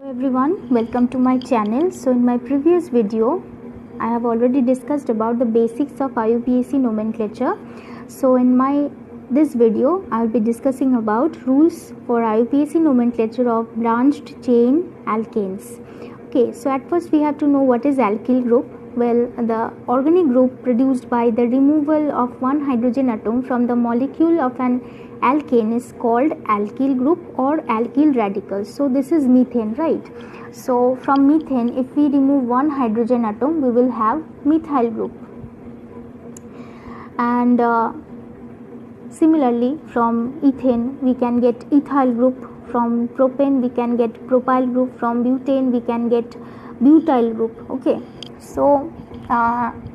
Everyone, welcome to my channel. So in my previous video I have already discussed about the basics of IUPAC nomenclature. So in this video I will be discussing about rules for IUPAC nomenclature of branched chain alkanes. Okay, so at first we have to know what is alkyl group. Well, the organic group produced by the removal of one hydrogen atom from the molecule of an alkane is called alkyl group or alkyl radical. So this is methane, right? So from methane, if we remove one hydrogen atom, we will have methyl group. And similarly, from ethane we can get ethyl group. From propane we can get propyl group. From butane we can get butyl group. Okay, so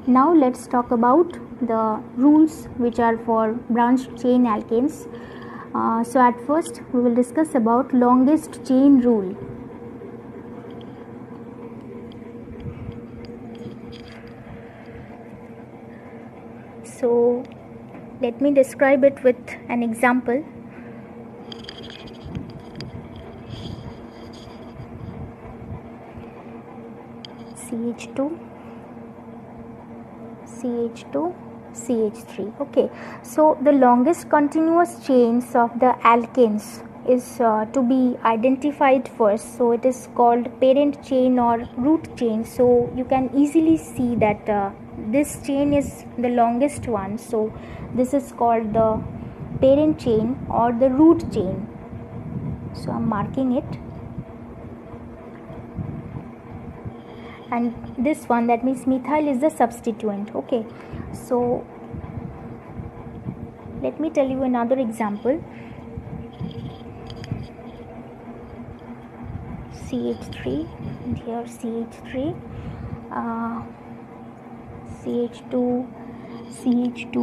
now let's talk about the rules which are for branched chain alkanes. So at first we will discuss about longest chain rule. So let me describe it with an example. CH2, CH2, CH3. Okay, so the longest continuous chains of the alkanes is to be identified first. So it is called parent chain or root chain. So you can easily see that this chain is the longest one. So this is called the parent chain or the root chain. So I'm marking it. And this one, that means methyl, is the substituent. Okay, so let me tell you another example. CH3, and here CH3, CH2, CH2,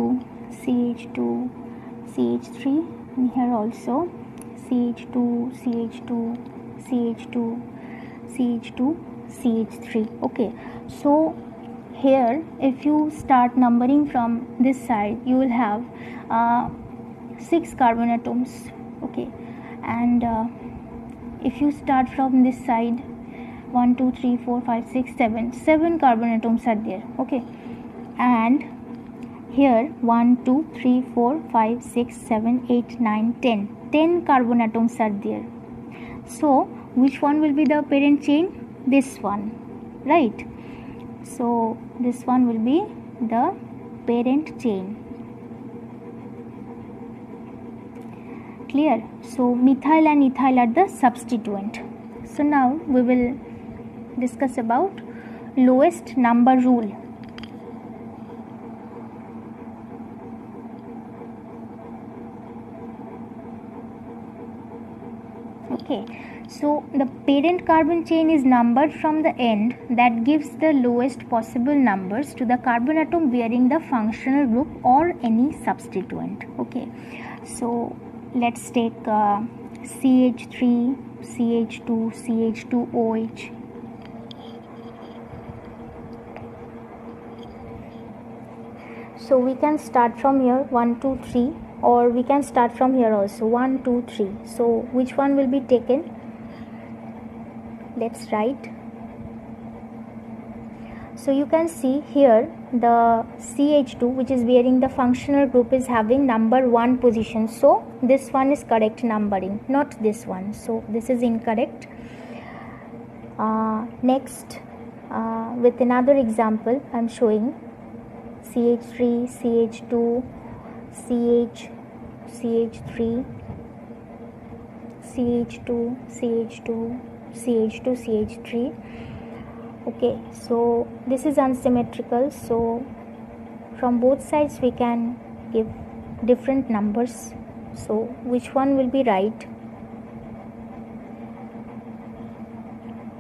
CH2, CH3, and here also CH2, CH2, CH2, CH2, CH3. Okay, so here if you start numbering from this side, you will have 6 carbon atoms. Okay, and if you start from this side, 1 2 3 4 5 6 7 carbon atoms are there. Okay, and here 1 2 3 4 5 6 7 8 9 10 carbon atoms are there. So which one will be the parent chain? This one, right? So this one will be the parent chain. Clear? So methyl and ethyl are the substituent. So now we will discuss about lowest number rule. Okay, so the parent carbon chain is numbered from the end. That gives the lowest possible numbers to the carbon atom bearing the functional group or any substituent. Okay, so let's take CH3, CH2, CH2OH. So we can start from here 1 2 3, or we can start from here also 1 2 3. So which one will be taken? Let's write. So you can see here the CH2, which is bearing the functional group, is having number 1 position. So this one is correct numbering, not this one. So this is incorrect. Next, with another example I am showing CH3, CH2, CH, CH3, CH2, CH2, CH2, CH3. Okay, so this is unsymmetrical. So from both sides we can give different numbers. So which one will be right?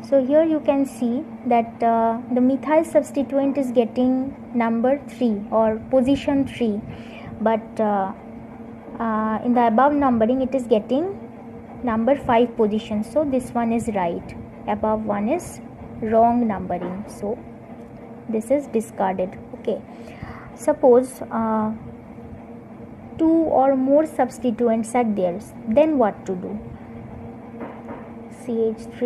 So here you can see that the methyl substituent is getting number 3 or position 3, but in the above numbering it is getting number 5 position. So this one is right, above one is wrong numbering. So this is discarded. Okay, suppose 2 or more substituents are there, then what to do? CH3,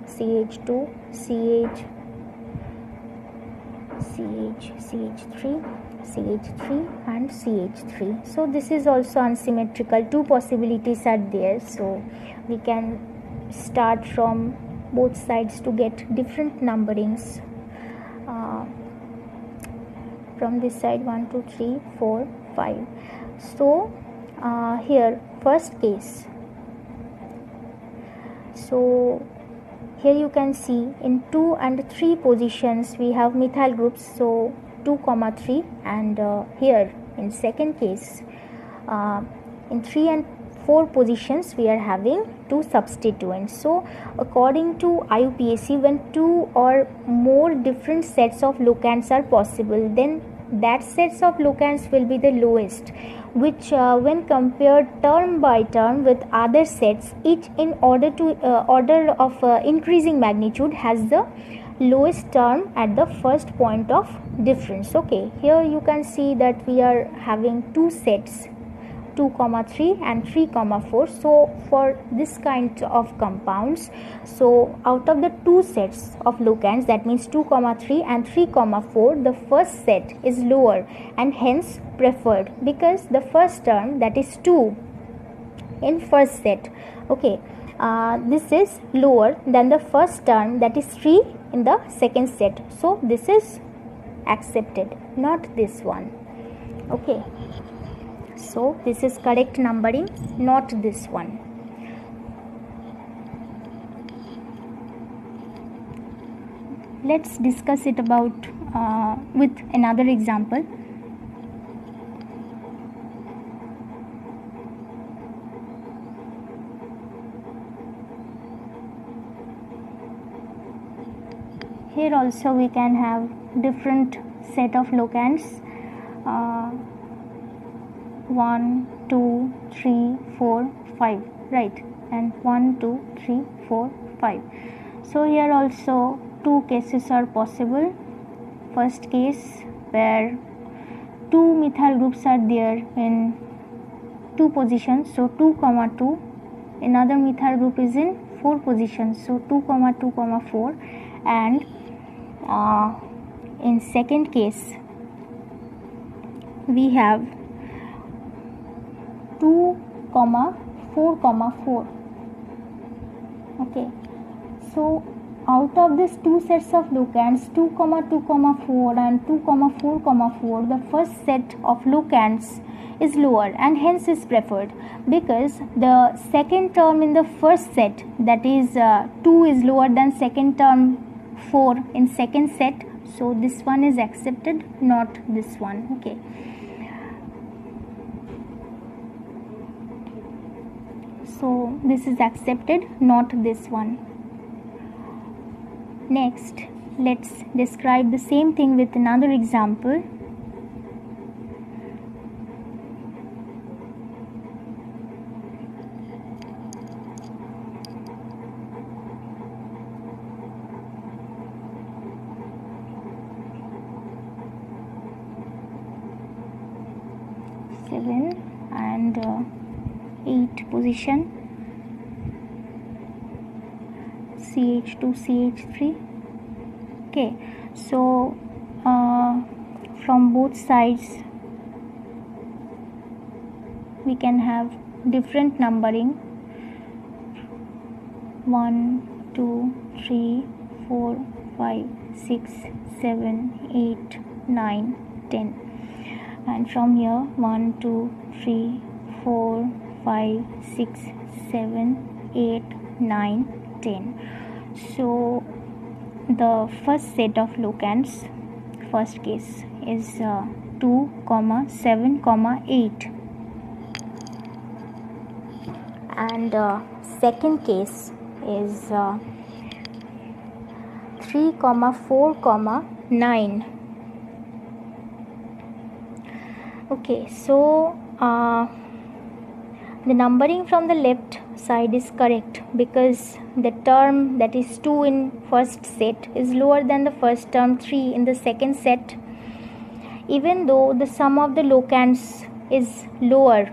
CH2, CH, CH3, CH3 and CH3. So this is also unsymmetrical. Two possibilities are there. So we can start from both sides to get different numberings. From this side 1, 2, 3, 4, 5. So here first case. So here you can see in 2 and 3 positions we have methyl groups, so 2, 3, and here in second case in 3 and 4 positions we are having 2 substituents. So according to IUPAC, when 2 or more different sets of locants are possible, then that sets of locants will be the lowest, which when compared term by term with other sets, each in order of increasing magnitude has the lowest term at the first point of difference. Okay, here you can see that we are having two sets, 2, 3 and 3, 4. So for this kind of compounds, so out of the two sets of locants, that means 2, 3 and 3, 4, the first set is lower and hence preferred, because the first term, that is 2 in first set, okay, this is lower than the first term, that is 3 in the second set. So this is accepted, not this one. Okay, so this is correct numbering, not this one. Let's discuss it about with another example. Here also we can have different set of locants. 1, 2, 3, 4, 5, right, and 1, 2, 3, 4, 5. So here also two cases are possible. First case where 2 methyl groups are there in 2 positions, so 2, 2. Another methyl group is in 4 positions, so 2, 2, 4. And in second case we have 2, 4, 4. Okay, so out of these two sets of locants, 2, 2, 4 and 2, 4, 4, the first set of locants is lower and hence is preferred, because the second term in the first set, that is 2, is lower than second term 4 in second set. So this one is accepted, not this one. Okay, so this is accepted, not this one. Next, let's describe the same thing with another example. And 8 position, CH2, CH3. Okay, so from both sides we can have different numbering, 1, 2, 3, 4, 5, 6, 7, 8, 9, 10. And from here 1, 2, 3, 4, 5, 6, 7, 8, 9, 10. So the first set of locants, first case is 2, 7, 8, and second case is 3, 4, 9. Okay, so the numbering from the left side is correct, because the term, that is 2 in first set, is lower than the first term 3 in the second set, even though the sum of the locants is lower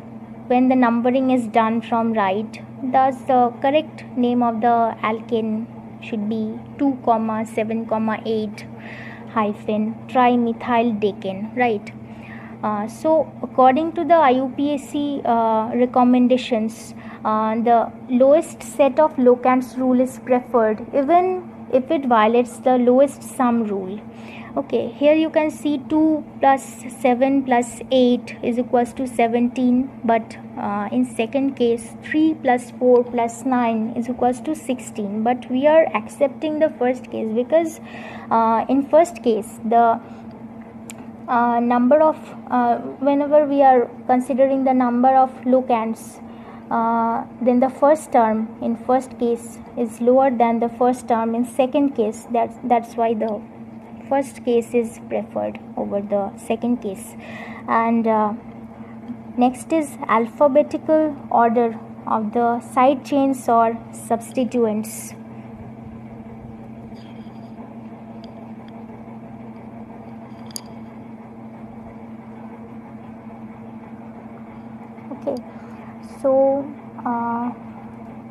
when the numbering is done from right. Thus the correct name of the alkane should be 2,7,8 hyphen trimethyldecan, right? So according to the IUPAC recommendations, the lowest set of locants rule is preferred even if it violates the lowest sum rule. Okay, here you can see 2 plus 7 plus 8 is equals to 17, but in second case 3 plus 4 plus 9 is equals to 16, but we are accepting the first case because in first case the number of whenever we are considering the number of locants, then the first term in first case is lower than the first term in second case. That's why the first case is preferred over the second case. And next is alphabetical order of the side chains or substituents. Okay, so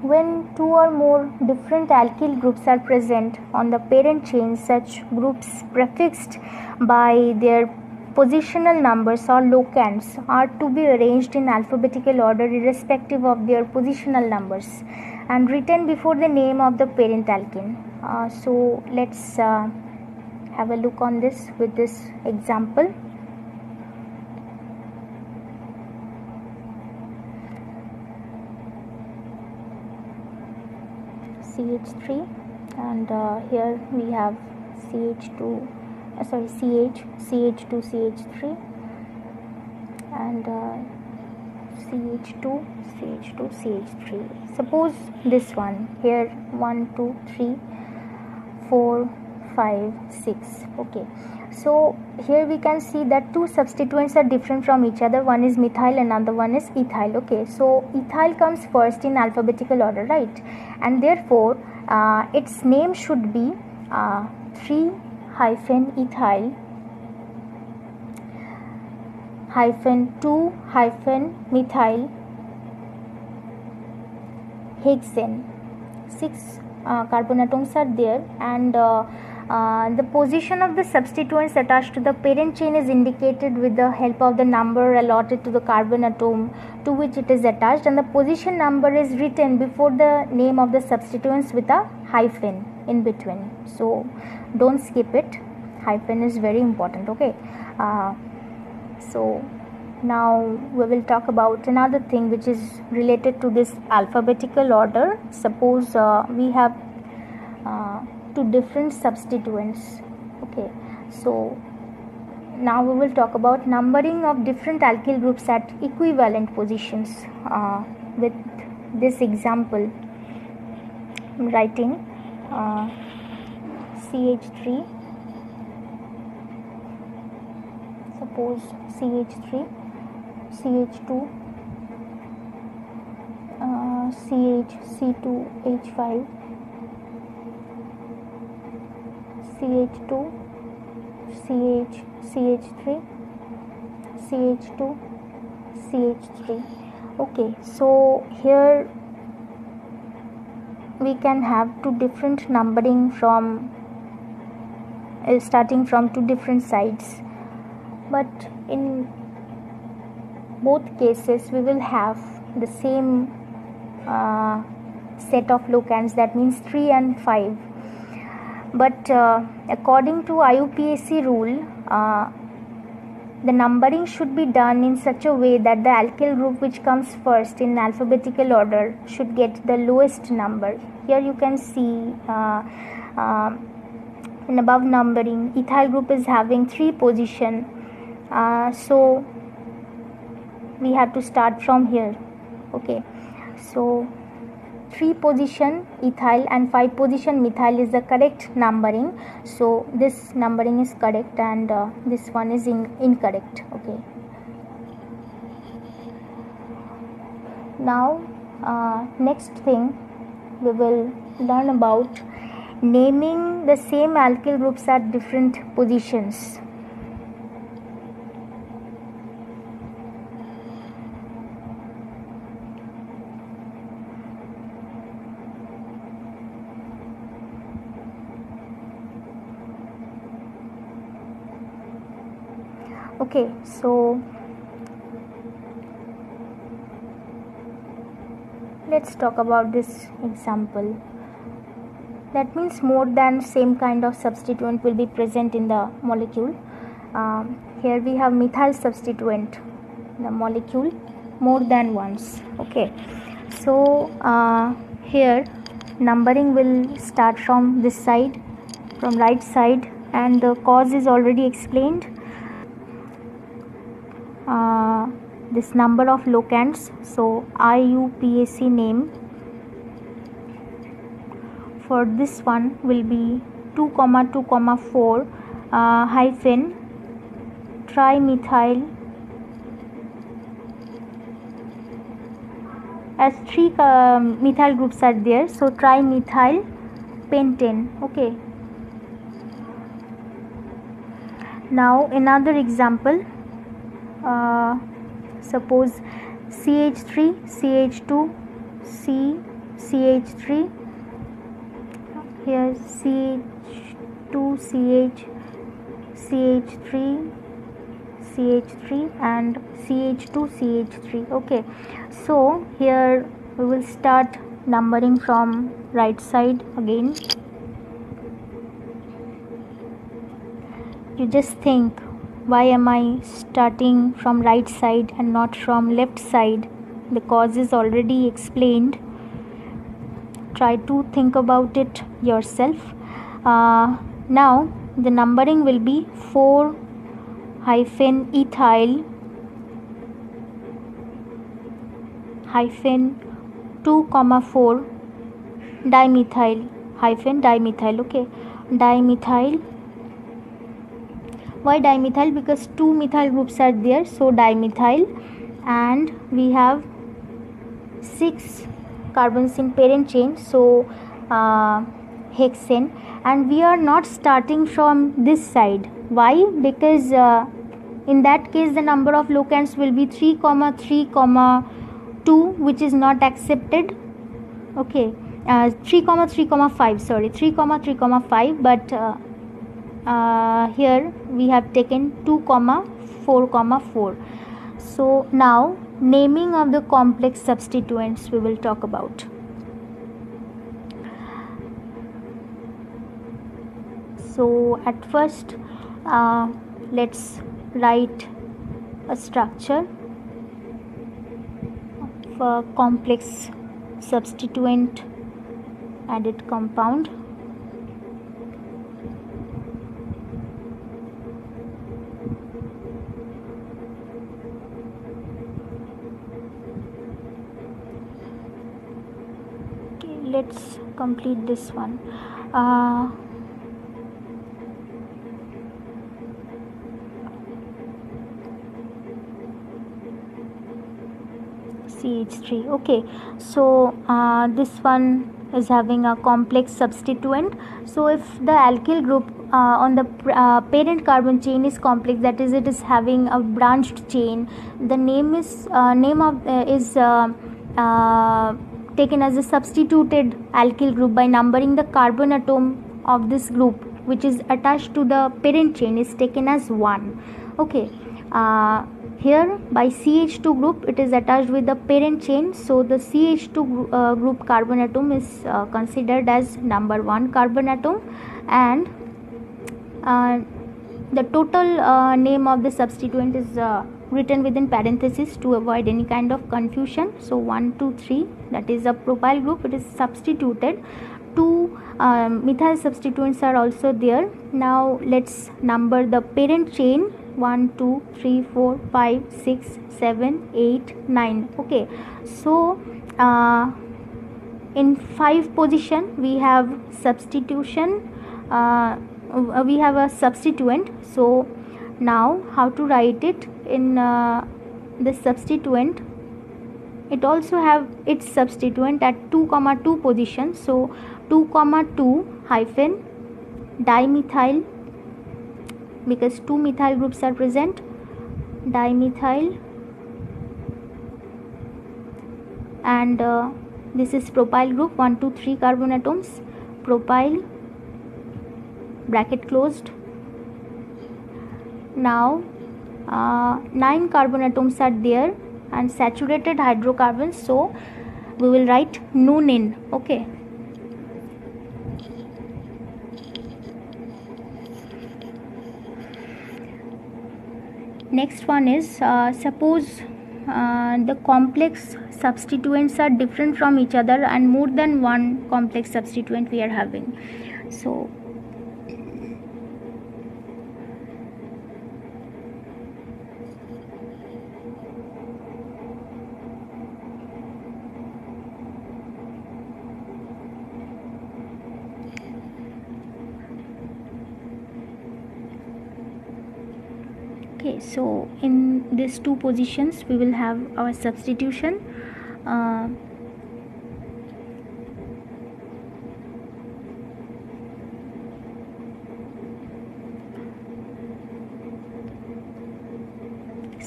when two or more different alkyl groups are present on the parent chain, such groups prefixed by their positional numbers or locants are to be arranged in alphabetical order irrespective of their positional numbers and written before the name of the parent alkene. So let's have a look on this with this example. CH3, and here we have CH2, CH2, CH3, and CH2, CH2, CH3. Suppose this one here 1, 2, 3, 4, 5, 6. Okay, so here we can see that two substituents are different from each other. One is methyl, another one is ethyl. Okay, so ethyl comes first in alphabetical order, right? And therefore its name should be 3-ethyl -2-methyl hexane. 6 carbon atoms are there, and the position of the substituents attached to the parent chain is indicated with the help of the number allotted to the carbon atom to which it is attached, and the position number is written before the name of the substituents with a hyphen in between. So don't skip it, hyphen is very important. Okay, so now we will talk about another thing which is related to this alphabetical order. Suppose we have two different substituents. Okay, so now we will talk about numbering of different alkyl groups at equivalent positions. With this example, I'm writing CH3, suppose CH3, CH2, CH2H5, CH2, CH3, CH2, CH3. Okay, so here we can have two different numbering from starting from two different sides, but in both cases we will have the same set of locants, that means 3 and 5. But according to IUPAC rule, the numbering should be done in such a way that the alkyl group which comes first in alphabetical order should get the lowest number. Here you can see in above numbering, ethyl group is having 3 position, so we have to start from here. Okay, so 3 position ethyl and 5 position methyl is the correct numbering, so this numbering is correct and this one is incorrect. Okay, now next thing we will learn about naming the same alkyl groups at different positions. Okay, so let's talk about this example. That means more than same kind of substituent will be present in the molecule. Here we have methyl substituent, the molecule more than once. Okay, so here numbering will start from this side, from right side, and the cause is already explained. This number of locands, so IUPAC name for this one will be 2,2,4 hyphen trimethyl, as three methyl groups are there, so trimethyl pentane. Okay, now another example, suppose CH3 CH2 CH3, here CH2 CH3 CH3 and CH2 CH3. Okay, so here we will start numbering from right side again. You just think, why am I starting from right side and not from left side? The cause is already explained. Try to think about it yourself. Now the numbering will be 4 hyphen ethyl hyphen 2,4 dimethyl hyphen dimethyl. Okay, dimethyl. Why dimethyl? Because two methyl groups are there, so dimethyl, and we have 6 carbons in parent chain, so hexane, and we are not starting from this side. Why? Because in that case the number of locands will be 3, 3, 2, which is not accepted. Okay, 3, 3, 5, sorry, 3, 3, 5, but here we have taken 2, 4, 4. So now naming of the complex substituents we will talk about. So at first let's write a structure of a complex substituent added compound. Let's complete this one. CH3. Okay, so this one is having a complex substituent. So if the alkyl group on the parent carbon chain is complex, that is, it is having a branched chain, the name is taken as a substituted alkyl group by numbering the carbon atom of this group which is attached to the parent chain is taken as 1. Okay, here by CH2 group it is attached with the parent chain, so the CH2 group carbon atom is considered as number 1 carbon atom, and the total name of the substituent is written within parentheses to avoid any kind of confusion. So 1, 2, 3, that is a propyl group, it is substituted. 2 methyl substituents are also there. Now let's number the parent chain: 1, 2, 3, 4, 5, 6, 7, 8, 9. Okay, so in 5 position we have substitution, we have a substituent. So now how to write it in this substituent? It also have its substituent at 2, 2 position. So 2, 2 hyphen dimethyl, because 2 methyl groups are present, dimethyl, and this is propyl group, 1, 2, 3 carbon atoms, propyl, bracket closed. Now 9 carbon atoms are there and saturated hydrocarbons, so we will write nonane. Okay. Next one is suppose the complex substituents are different from each other and more than one complex substituent we are having. So okay, so in these two positions we will have our substitution.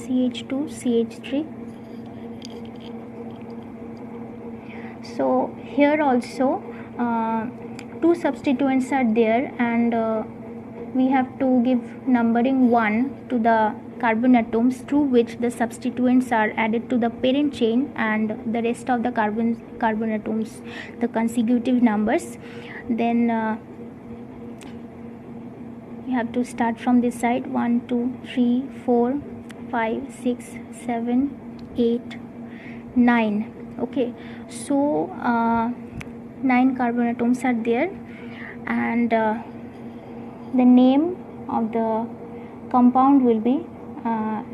CH2 CH3. So here also two substituents are there, and we have to give numbering 1 to the carbon atoms through which the substituents are added to the parent chain, and the rest of the carbon atoms the consecutive numbers. Then you have to start from this side: 1 2 3 4 5 6 7 8 9. Okay, so 9 carbon atoms are there, and the name of the compound will be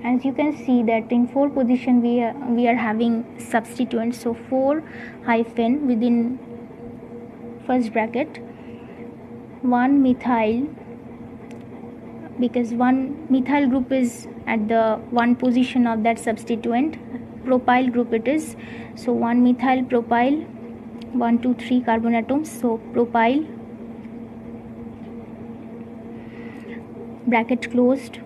as you can see that in 4 position we are having substituents. So 4 hyphen within first bracket 1 methyl, because one methyl group is at the one position of that substituent, propyl group it is. So 1 methyl propyl, 1 2 3 carbon atoms, so propyl, bracket closed.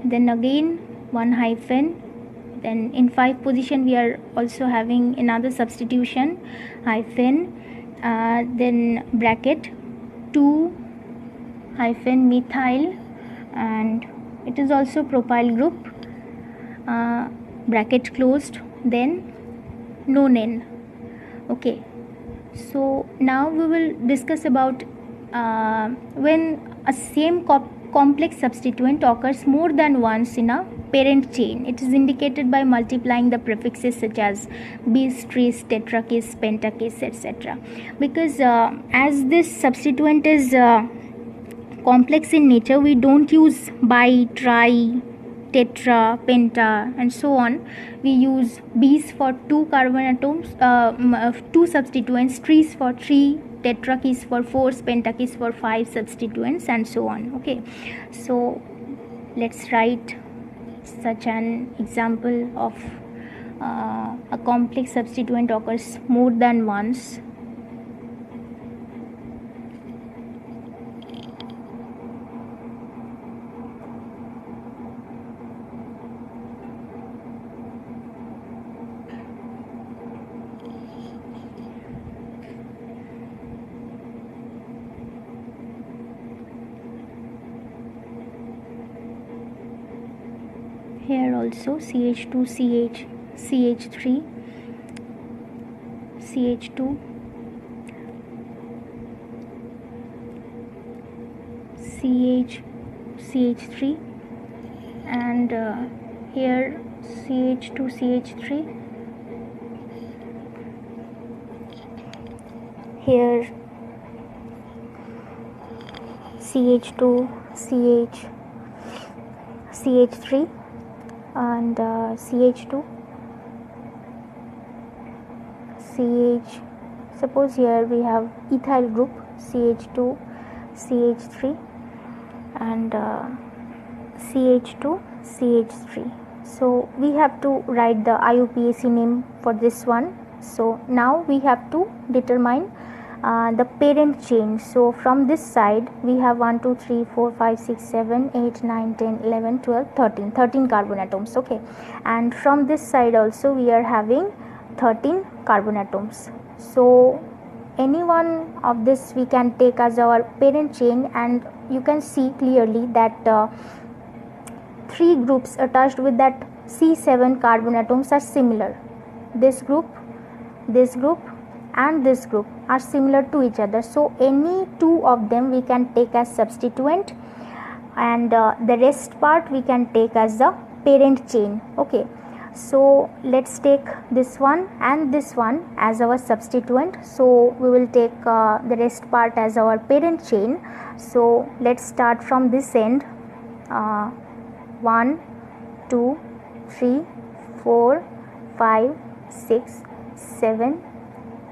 Then again 1 hyphen, then in 5 position we are also having another substitution, hyphen, then bracket 2 hyphen methyl, and it is also propyl group, bracket closed, then nonane. Okay, so now we will discuss about when a same complex substituent occurs more than once in a parent chain. It is indicated by multiplying the prefixes such as bis, tris, tetrakis, pentakis, etc. Because as this substituent is complex in nature, we don't use bi, tri, tetra, penta, and so on. We use bis for 2 carbon atoms, 2 substituents, tris for 3, tetrakis for 4, pentakis for 5 substituents, and so on. Okay, so let's write such an example of a complex substituent occurs more than once. Here also CH2 CH, CH3, CH2, CH, CH3, and here CH2 CH3, here CH2 CH, CH3, and CH2 CH. Suppose here we have ethyl group, CH2 CH3, and CH2 CH3. So we have to write the IUPAC name for this one. So now we have to determine the parent chain. So from this side we have 1 2 3 4 5 6 7 8 9 10 11 12 13 carbon atoms. Okay, and from this side also we are having 13 carbon atoms. So any one of this we can take as our parent chain, and you can see clearly that three groups attached with that C7 carbon atoms are similar. This group, and this group are similar to each other. So any two of them we can take as substituent, and the rest part we can take as the parent chain. Okay, so let's take this one and this one as our substituent. So we will take the rest part as our parent chain. So let's start from this end. 1 2 3 4 5 6 7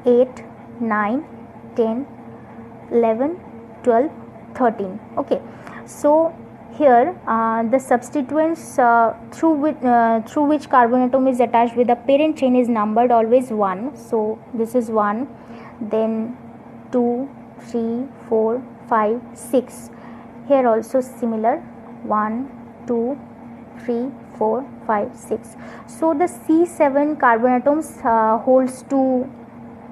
8 9 10 11 12 13. Okay, so here the substituents through which carbon atom is attached with the parent chain is numbered always 1. So this is 1, then 2 3 4 5 6. Here also similar, 1 2 3 4 5 6. So the C7 carbon atoms holds two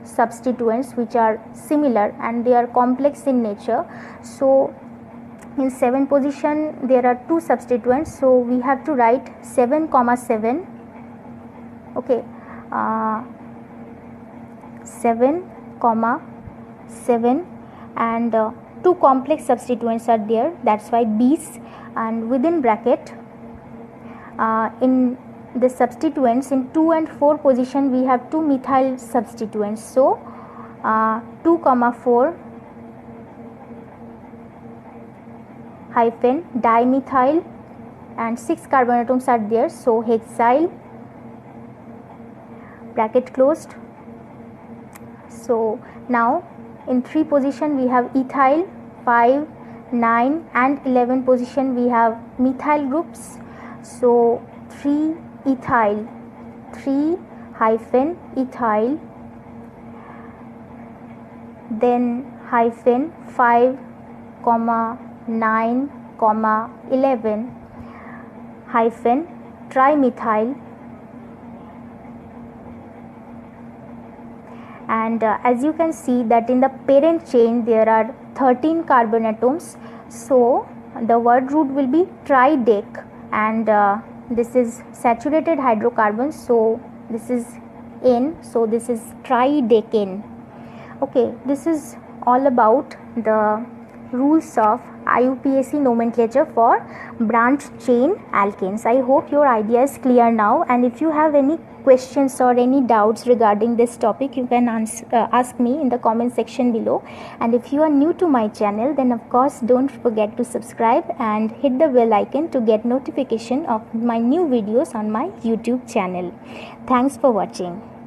substituents which are similar and they are complex in nature. So in 7 position there are two substituents, so we have to write 7 comma 7. Okay, 7 comma 7, and two complex substituents are there, that's why B's, and within bracket in the substituents in 2 and 4 position we have two methyl substituents. So 2 comma 4 hyphen dimethyl, and 6 carbon atoms are there, so hexyl, bracket closed. So now in 3 position we have ethyl, 5 9 and 11 position we have methyl groups. So 3 ethyl, 3 hyphen ethyl, then hyphen 5 comma 9 comma 11 hyphen trimethyl, and as you can see that in the parent chain there are 13 carbon atoms, so the word root will be tridec, and this is saturated hydrocarbons, so this is N, so this is tridecane. Okay, this is all about the rules of IUPAC nomenclature for branch chain alkanes. I hope your idea is clear now, and if you have any questions or any doubts regarding this topic, you can ask me in the comment section below. And if you are new to my channel, then of course don't forget to subscribe and hit the bell icon to get notification of my new videos on my YouTube channel. Thanks for watching.